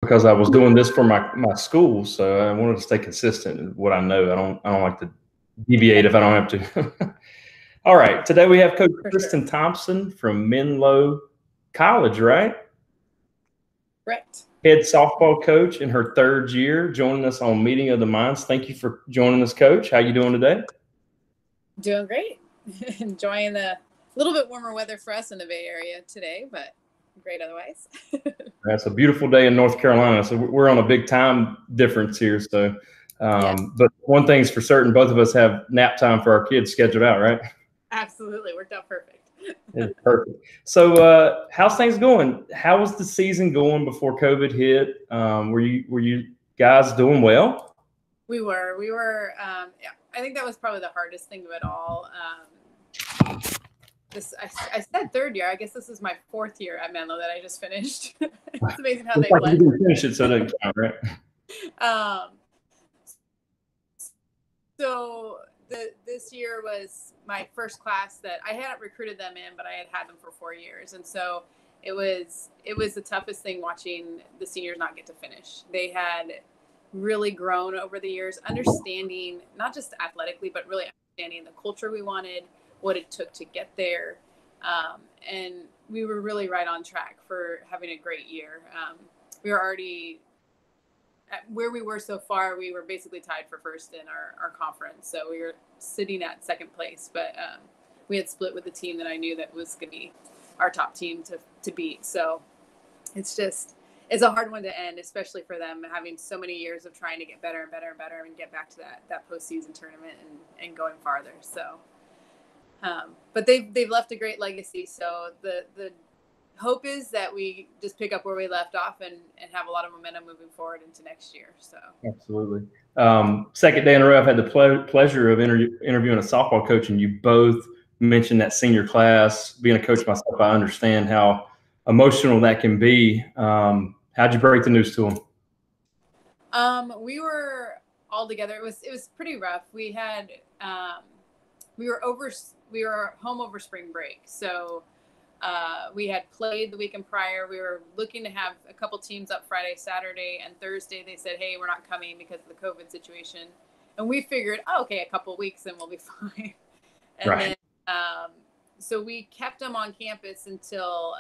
because I was doing this for my school, so I wanted to stay consistent in what I know. I don't like to deviate if I don't have to. All right, today we have Coach Christen Thompson from Menlo College, right? Right. Head softball coach in her third year, joining us on Meeting of the Minds. Thank you for joining us, Coach. How you doing today? Doing great. Enjoying the little bit warmer weather for us in the Bay Area today, but great otherwise. It's a beautiful day in North Carolina, so we're on a big time difference here. So, Yes. But one thing's for certain, both of us have nap time for our kids scheduled out, right? Absolutely, worked out perfect. It's perfect. So, how's things going? How was the season going before COVID hit? Were you guys doing well? We were. Yeah, I think that was probably the hardest thing of it all. I said third year. I guess this is my fourth year at Menlo that I just finished. It's amazing how they blend. You didn't finish it, so it doesn't count, right? So this year was my first class that I hadn't recruited them in, but I had them for 4 years, and so it was the toughest thing watching the seniors not get to finish. They had really grown over the years, understanding not just athletically, but really understanding the culture we wanted, what it took to get there. And we were really right on track for having a great year. We were already at where we were so far. We were basically tied for first in our conference. So we were sitting at second place, but we had split with a team that I knew that was going to be our top team to beat. So it's a hard one to end, especially for them having so many years of trying to get better and better and better and get back to that postseason tournament and going farther. So, but they've left a great legacy. So the hope is that we just pick up where we left off and have a lot of momentum moving forward into next year. So absolutely. Second day in a row, I've had the pleasure of interviewing a softball coach, and you both mentioned that senior class. Being a coach myself, I understand how emotional that can be. How'd you break the news to them? We were all together. It was pretty rough. We had we were home over spring break, so we had played the weekend prior. We were looking to have a couple teams up Friday, Saturday, and Thursday. They said, "Hey, we're not coming because of the COVID situation," and we figured, "Oh, okay, a couple weeks and we'll be fine." And right. Then so we kept them on campus until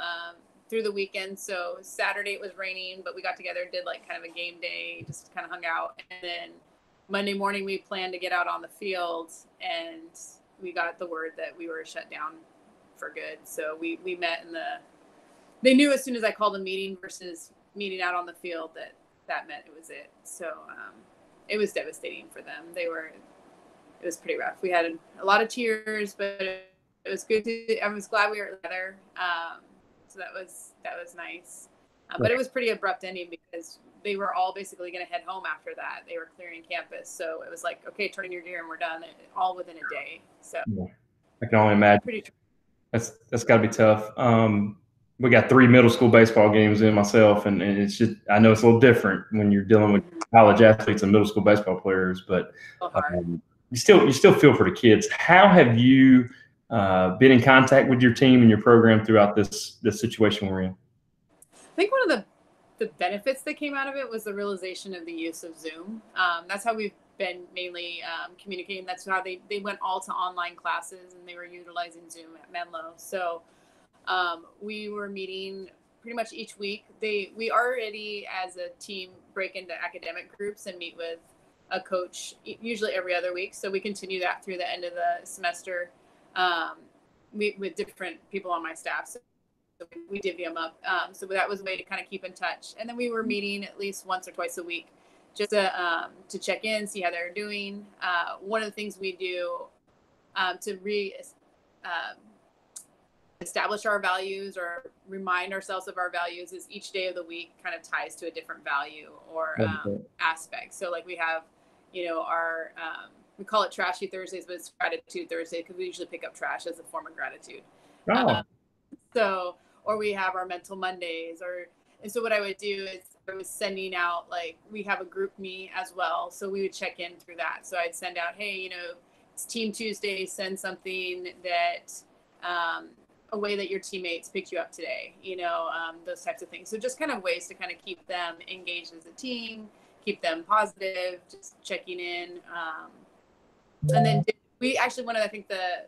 through the weekend. So Saturday it was raining, but we got together, did like kind of a game day, just kind of hung out. And then Monday morning we planned to get out on the field, and we got the word that we were shut down for good. So we met they knew as soon as I called a meeting versus meeting out on the field that meant it was it. So it was devastating for them. It was pretty rough. We had a lot of tears, but it was good I was glad we were together. So that was nice. But it was pretty abrupt ending because they were all basically going to head home after that. They were clearing campus. So it was like, okay, turn in your gear and we're done, all within a day. So yeah. I can only imagine. That's got to be tough. We got 3 middle school baseball games in myself, and it's just, I know it's a little different when you're dealing with college athletes and middle school baseball players, but you still feel for the kids. How have you been in contact with your team and your program throughout this situation we're in? I think one of the benefits that came out of it was the realization of the use of Zoom. That's how we've been mainly communicating. That's how they went all to online classes, and they were utilizing Zoom at Menlo. So we were meeting pretty much each week. We already, as a team, break into academic groups and meet with a coach usually every other week. So we continue that through the end of the semester with different people on my staff. So we divvy them up. So that was a way to kind of keep in touch. And then we were meeting at least once or twice a week just to check in, see how they're doing. One of the things we do to establish our values or remind ourselves of our values is each day of the week kind of ties to a different value or aspect. So like we have, our we call it Trashy Thursdays, but it's Gratitude Thursday because we usually pick up trash as a form of gratitude. Or we have our Mental Mondays, and so what I would do is I was sending out, like, we have a group me as well, so we would check in through that. So I'd send out, hey, it's Team Tuesday, send something that a way that your teammates picked you up today, those types of things. So just kind of ways to kind of keep them engaged as a team, keep them positive, just checking in. And then we actually, one of, I think the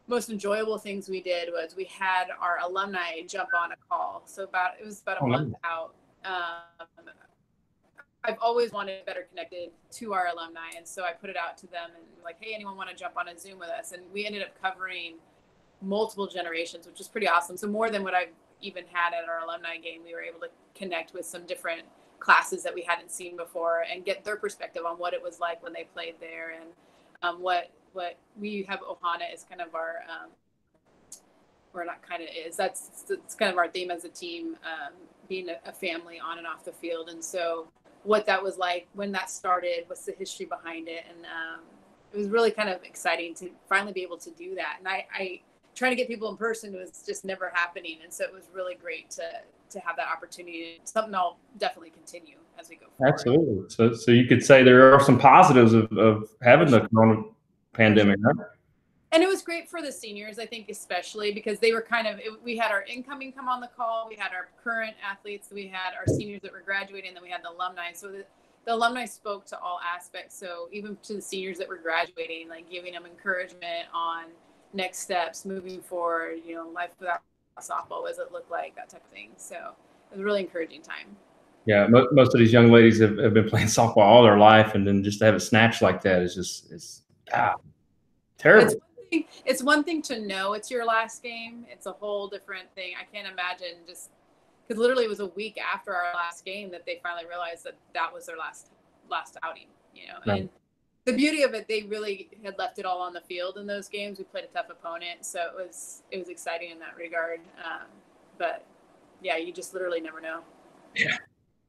most enjoyable things we did was we had our alumni jump on a call. So it was about a month out. I've always wanted better connected to our alumni. And so I put it out to them and like, hey, anyone want to jump on a Zoom with us? And we ended up covering multiple generations, which is pretty awesome. So more than what I've even had at our alumni game, we were able to connect with some different classes that we hadn't seen before and get their perspective on what it was like when they played there. And what we have Ohana is kind of our, or not kind of is, it's kind of our theme as a team, being a family on and off the field. And so what that was like when that started, what's the history behind it. And it was really kind of exciting to finally be able to do that. And I trying to get people in person was just never happening. And so it was really great to have that opportunity. Something I'll definitely continue as we go forward. Absolutely. So you could say there are some positives of having the corona pandemic, right? And it was great for the seniors, I think, especially because they were we had our incoming come on the call. We had our current athletes. We had our seniors that were graduating. Then we had the alumni. So the alumni spoke to all aspects. So even to the seniors that were graduating, like giving them encouragement on next steps, moving forward, life without softball, what does it look like, that type of thing. So it was a really encouraging time. Yeah, most of these young ladies have been playing softball all their life, and then just to have it snatched like that is just terrible. It's one thing to know it's your last game. It's a whole different thing. I can't imagine, just because literally it was a week after our last game that they finally realized that was their last outing, Right. And the beauty of it, they really had left it all on the field in those games. We played a tough opponent, so it was exciting in that regard. But yeah, you just literally never know. Yeah.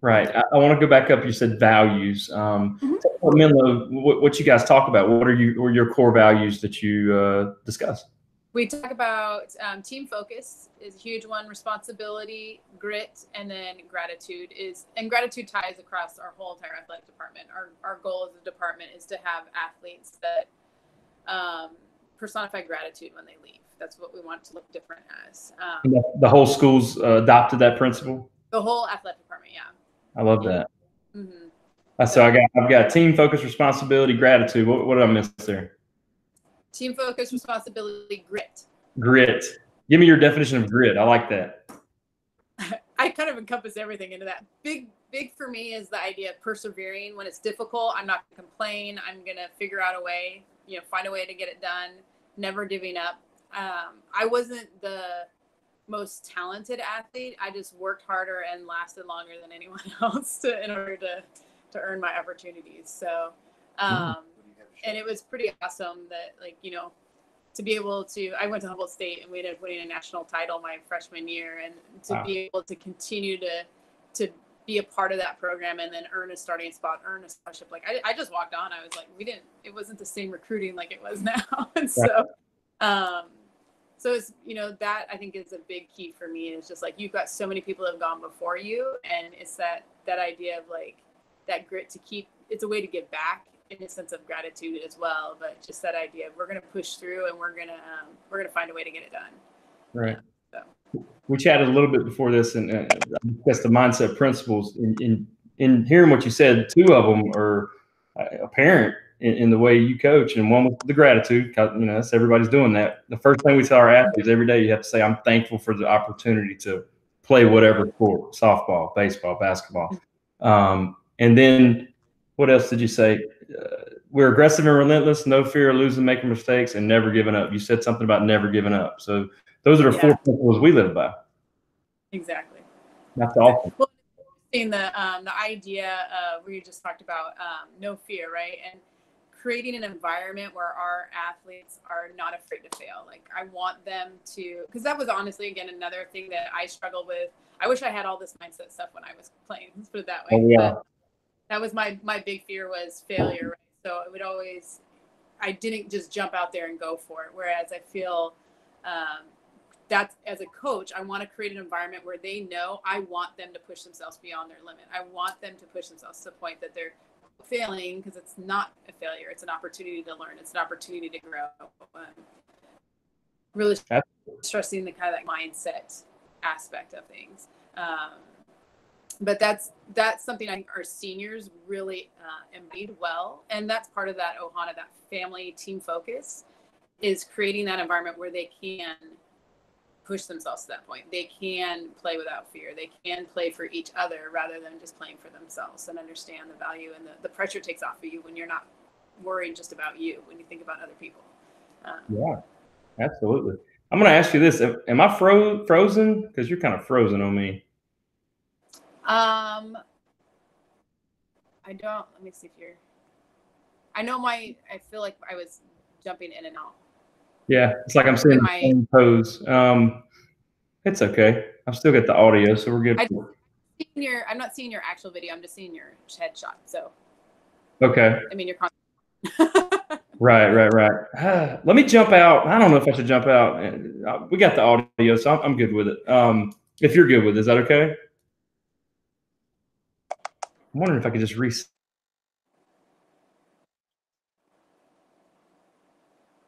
Right. I want to go back up. You said values. Menlo, what you guys talk about? What are your core values that you discuss? We talk about team focus is a huge one, responsibility, grit, and then gratitude gratitude ties across our whole entire athletic department. Our goal as a department is to have athletes that personify gratitude when they leave. That's what we want to look different as. The whole school's adopted that principle? The whole athletic department, yeah. I love that. Mm-hmm. So I've got team focus, responsibility, gratitude. What did I miss there? Team focus, responsibility, grit. Grit. Give me your definition of grit. I like that. I kind of encompass everything into that. Big for me is the idea of persevering. When it's difficult, I'm not going to complain. I'm going to figure out a way, find a way to get it done, never giving up. I wasn't the most talented athlete. I just worked harder and lasted longer than anyone else in order to earn my opportunities. So, and it was pretty awesome that, to be able to, I went to Humboldt State and we ended up winning a national title my freshman year, and to be able to continue to be a part of that program and then earn a starting spot, earn a scholarship. Like I just walked on. I was like, it wasn't the same recruiting like it was now. And so, so it's, that I think is a big key for me. It's just like, you've got so many people that have gone before you. And it's that idea of that grit to keep, it's a way to give back in a sense of gratitude as well. But just that idea of we're going to push through and we're going to find a way to get it done. Right. So. We chatted a little bit before this and discussed the mindset principles. In hearing what you said, two of them are apparent in the way you coach, and one was the gratitude. That's everybody's doing that. The first thing we tell our athletes every day, you have to say, "I'm thankful for the opportunity to play whatever sport: softball, baseball, basketball." And then, what else did you say? We're aggressive and relentless, no fear of losing, making mistakes, and never giving up. You said something about never giving up. So those are the four principles we live by. Exactly. That's awesome. Well, seeing the idea of where you just talked about no fear, right? And creating an environment where our athletes are not afraid to fail. Like, I want them to, because that was honestly, again, another thing that I struggled with. I wish I had all this mindset stuff when I was playing, let's put it that way. Oh, yeah. But that was my big fear, was failure, right? So it would always, I didn't just jump out there and go for it. Whereas I feel that as a coach, I want to create an environment where they know I want them to push themselves beyond their limit. I want them to push themselves to the point that they're failing, because it's not a failure. It's an opportunity to learn. It's an opportunity to grow. really stressing the kind of like mindset aspect of things. But that's something I think our seniors really embodied well. And that's part of that Ohana, that family team focus, is creating that environment where they can push themselves to that point. They can play without fear. They can play for each other rather than just playing for themselves, and understand the value and the pressure takes off of you when you're not worried just about you, when you think about other people. Yeah, absolutely. I'm going to ask you this. Am I frozen? Because you're kind of frozen on me. I don't, let me see if you're, I know I feel like I was jumping in and out. Yeah, it's like I'm seeing the same pose. It's okay. I've still got the audio, so we're good. I'm not seeing your actual video. I'm just seeing your headshot. So. Okay. I mean, you're Right. Let me jump out. I don't know if I should jump out. We got the audio, so I'm good with it. If you're good with it, is that okay? I'm wondering if I could just reset.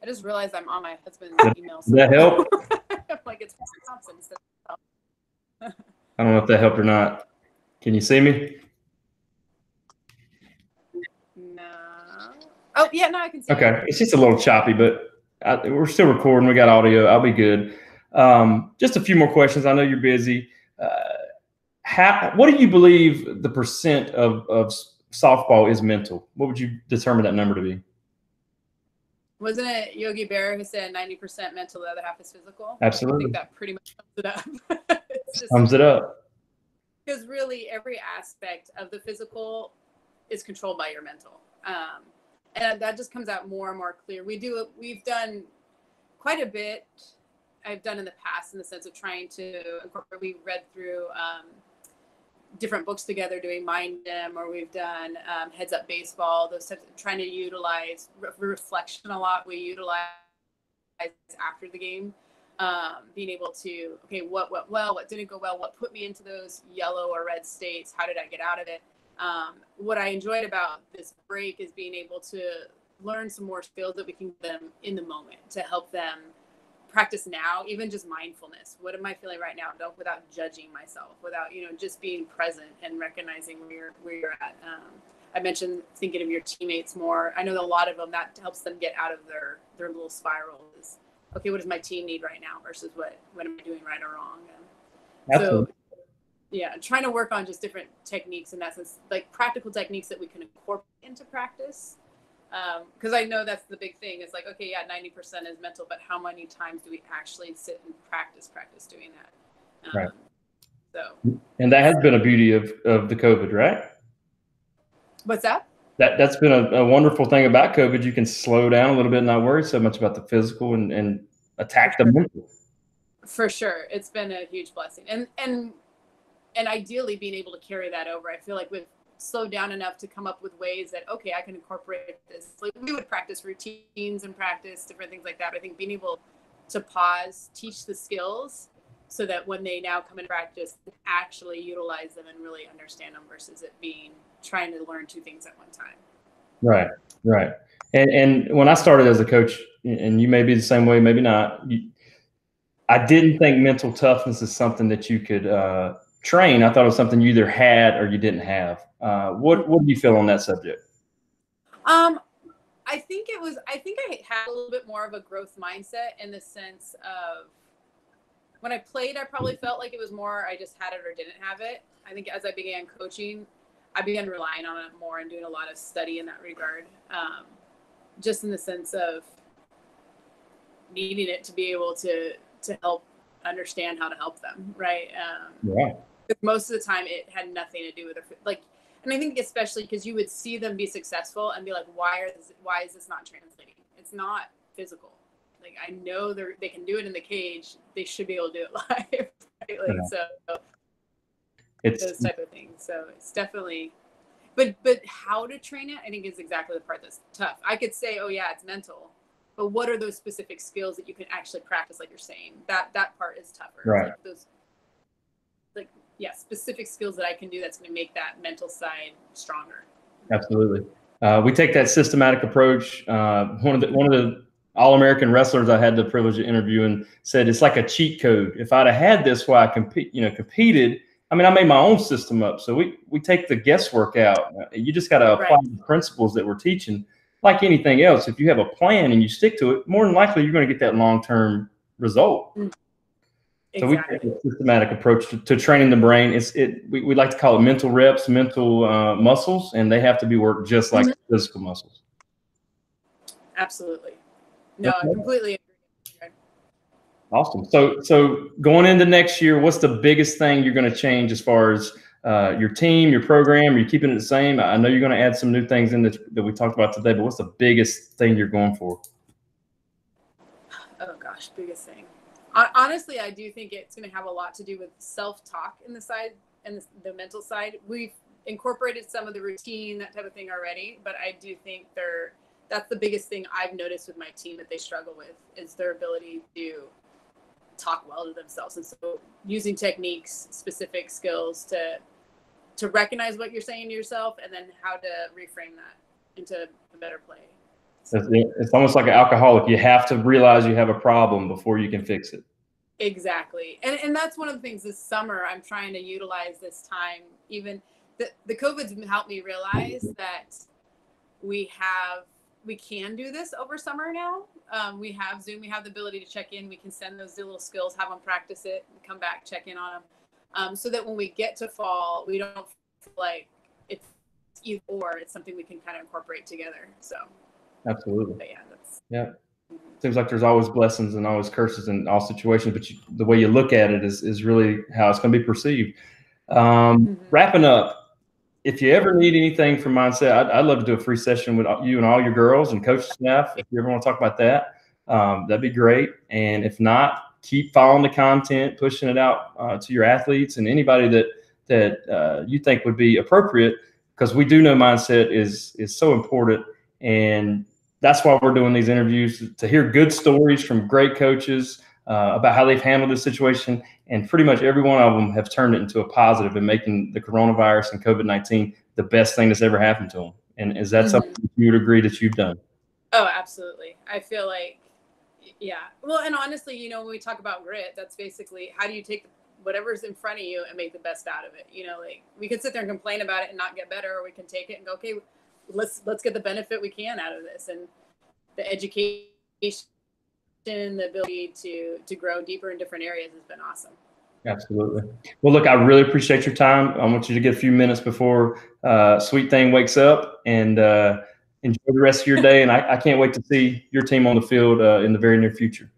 I just realized I'm on my husband's email. Does that help? Like it's Christen Thompson instead of I don't know if that helped or not. Can you see me? No. Oh, yeah, no, I can see Okay. It's just a little choppy, but we're still recording. We got audio. I'll be good. Just a few more questions. I know you're busy. What do you believe the percent of softball is mental? What would you determine that number to be? Wasn't it Yogi Berra who said 90% mental, the other half is physical? Absolutely. I think that pretty much sums it up. Sums it up. Because really every aspect of the physical is controlled by your mental. And that just comes out more and more clear. We've done quite a bit. I've done in the past in the sense of trying to incorporate. We read through different books together, doing Mindz, or we've done Heads Up Baseball. Those types of trying to utilize reflection a lot. We utilize after the game, being able to what went well, what didn't go well, what put me into those yellow or red states. How did I get out of it? What I enjoyed about this break is being able to learn some more skills that we can give them in the moment to help them practice now, even just mindfulness. What am I feeling right now? Without judging myself, without, just being present and recognizing where you're at. I mentioned thinking of your teammates more. I know that a lot of them, that helps them get out of their little spirals. Okay, what does my team need right now versus what am I doing right or wrong? Absolutely. So, yeah, trying to work on just different techniques in that sense, like practical techniques that we can incorporate into practice. Because I know that's the big thing. It's like, okay, yeah, 90% is mental, but how many times do we actually sit and practice doing that? Right. So. And that has been a beauty of the COVID, right? What's that? That's been a wonderful thing about COVID. You can slow down a little bit and not worry so much about the physical and attack the mental. For sure. It's been a huge blessing. And ideally being able to carry that over. I feel like we've slowed down enough to come up with ways that, okay, I can incorporate this. Like we would practice routines and practice different things like that. But I think being able to pause, teach the skills so that when they now come in practice, actually utilize them and really understand them versus it being trying to learn two things at one time. Right. And when I started as a coach, and you may be the same way, maybe not, I didn't think mental toughness is something that you could train. I thought it was something you either had or you didn't have. What do you feel on that subject? I think I had a little bit more of a growth mindset in the sense of when I played, I probably felt like it was more I just had it or didn't have it. I think as I began coaching, I began relying on it more and doing a lot of study in that regard, just in the sense of needing it to be able to help understand how to help them, right? Yeah. Most of the time, it had nothing to do with and I think especially because you would see them be successful and be like, why is this not translating? It's not physical. Like I know they can do it in the cage. They should be able to do it live. Right? Like, so it's those type of things. So it's definitely, but how to train it, I think is exactly the part that's tough. I could say, oh yeah, it's mental, but what are those specific skills that you can actually practice? Like you're saying, that part is tougher. Right. Like those, specific skills that I can do that's going to make that mental side stronger. Absolutely. We take that systematic approach. One of the All-American wrestlers I had the privilege of interviewing said it's like a cheat code. If I'd have had this while I competed, I mean, I made my own system up. So we take the guesswork out. You just got to apply the principles that we're teaching. Like anything else, if you have a plan and you stick to it, more than likely you're going to get that long-term result. So we take a systematic approach to training the brain. We like to call it mental reps, mental muscles, and they have to be worked just like physical muscles. Absolutely. No, I completely agree. Awesome. So going into next year, what's the biggest thing you're going to change as far as your team, your program? Are you keeping it the same? I know you're going to add some new things in that we talked about today, but what's the biggest thing you're going for? Oh gosh, biggest thing. Honestly, I do think it's going to have a lot to do with self-talk in the side and the mental side. We've incorporated some of the routine, that type of thing already, but I do think that's the biggest thing I've noticed with my team that they struggle with is their ability to talk well to themselves. And so using techniques, specific skills to recognize what you're saying to yourself and then how to reframe that into a better play. So, it's almost like an alcoholic. You have to realize you have a problem before you can fix it. Exactly. And that's one of the things this summer I'm trying to utilize this time. Even the COVID's helped me realize that we can do this over summer now. We have Zoom, we have the ability to check in. We can send those little skills, have them practice it, come back, check in on them. So that when we get to fall, we don't feel like it's either or, it's something we can kind of incorporate together. So absolutely. But yeah. Seems like there's always blessings and always curses in all situations, but the way you look at it is really how it's going to be perceived. Wrapping up, if you ever need anything from Mindset, I'd love to do a free session with you and all your girls and coach staff. If you ever want to talk about that, that'd be great. And if not, keep following the content, pushing it out to your athletes and anybody that you think would be appropriate, because we do know Mindset is so important. And that's why we're doing these interviews, to hear good stories from great coaches about how they've handled this situation. And pretty much every one of them have turned it into a positive in making the coronavirus and COVID-19 the best thing that's ever happened to them. And is that something you would agree that you've done? Oh, absolutely. I feel like, yeah. Well, and honestly, when we talk about grit, that's basically how do you take whatever's in front of you and make the best out of it? Like we could sit there and complain about it and not get better, or we can take it and go, okay, let's get the benefit we can out of this. And the education, the ability to grow deeper in different areas has been awesome. Absolutely. Well, look, I really appreciate your time. I want you to get a few minutes before Sweet Thing wakes up, and enjoy the rest of your day. And I can't wait to see your team on the field in the very near future.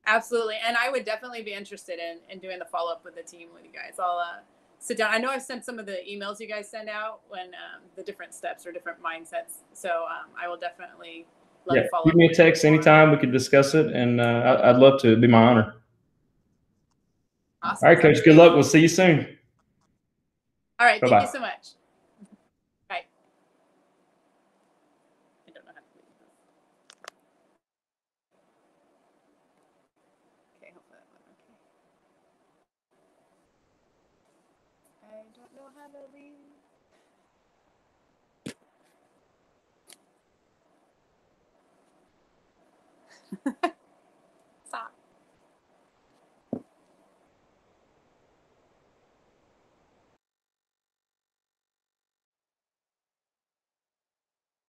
Absolutely. And I would definitely be interested in doing the follow-up with the team with you guys. I'll sit down. I know I've sent some of the emails you guys send out when the different steps or different mindsets. So I will definitely love to follow up. Give me a text anytime. We could discuss it. And I'd love to. It'd be my honor. Awesome. All right, Coach. Good luck. We'll see you soon. All right. Thank you so much. Bye. I don't know how to do this. Okay, hopefully that went okay. I don't know how to leave.